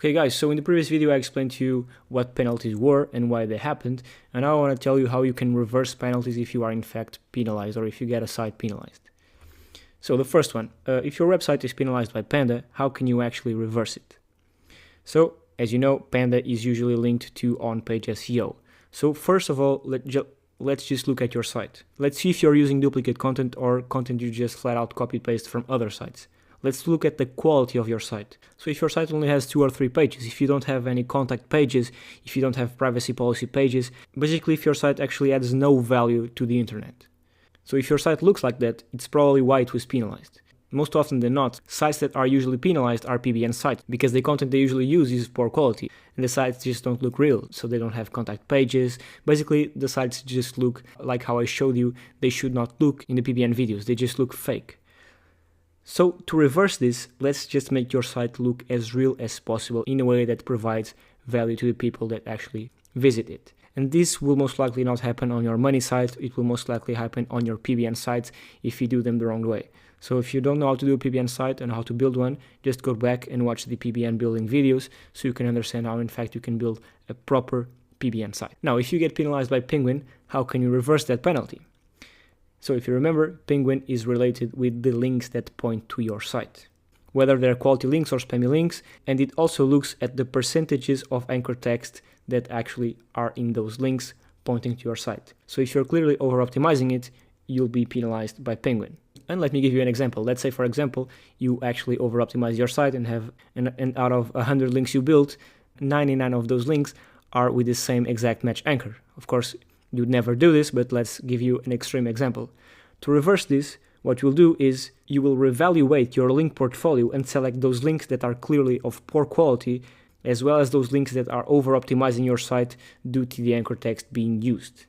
Okay guys, so in the previous video I explained to you what penalties were and why they happened, and now I want to tell you how you can reverse penalties if you are in fact penalized or if you get a site penalized. So the first one, if your website is penalized by Panda, how can you actually reverse it? So as you know, Panda is usually linked to on-page SEO. So first of all, let's just look at your site. Let's see if you're using duplicate content or content you just flat out copy-paste from other sites. Let's look at the quality of your site. So if your site only has 2 or 3 pages, if you don't have any contact pages, if you don't have privacy policy pages, basically if your site actually adds no value to the internet. So if your site looks like that, it's probably why it was penalized. Most often than not, sites that are usually penalized are PBN sites because the content they usually use is poor quality and the sites just don't look real, so they don't have contact pages. Basically, the sites just look like how I showed you they should not look in the PBN videos, they just look fake. So to reverse this, let's just make your site look as real as possible in a way that provides value to the people that actually visit it. And this will most likely not happen on your money site, it will most likely happen on your PBN sites if you do them the wrong way. So if you don't know how to do a PBN site and how to build one, just go back and watch the PBN building videos so you can understand how in fact you can build a proper PBN site. Now, if you get penalized by Penguin, how can you reverse that penalty? So if you remember, Penguin is related with the links that point to your site, whether they're quality links or spammy links, and it also looks at the percentages of anchor text that actually are in those links pointing to your site. So if you're clearly over-optimizing it, you'll be penalized by Penguin. And let me give you an example. Let's say, for example, you actually over-optimize your site and have, and out of 100 links you built, 99 of those links are with the same exact match anchor. Of course, you'd never do this, but let's give you an extreme example. To reverse this, what you'll do is you will reevaluate your link portfolio and select those links that are clearly of poor quality, as well as those links that are over-optimizing your site due to the anchor text being used.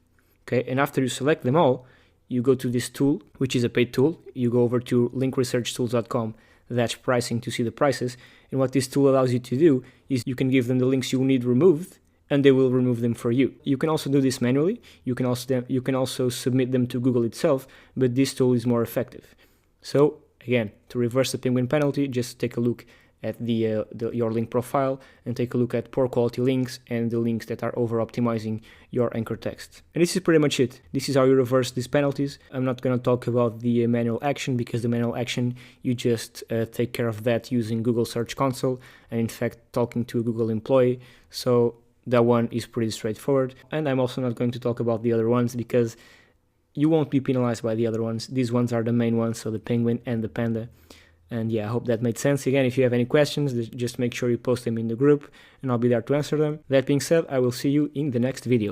Okay, and after you select them all, you go to this tool, which is a paid tool. You go over to linkresearchtools.com/pricing to see the prices. And what this tool allows you to do is you can give them the links you need removed, and they will remove them for you. You can also do this manually. You can also submit them to Google itself, but this tool is more effective. So again, to reverse the Penguin penalty, just take a look at your link profile and take a look at poor quality links and the links that are over optimizing your anchor text. And this is pretty much it. This is how you reverse these penalties. I'm not going to talk about the manual action because the manual action, you just take care of that using Google Search Console and in fact talking to a Google employee. So that one is pretty straightforward. And I'm also not going to talk about the other ones because you won't be penalized by the other ones. These ones are the main ones, so the Penguin and the Panda. And yeah, I hope that made sense. Again, if you have any questions, just make sure you post them in the group and I'll be there to answer them. That being said, I will see you in the next video.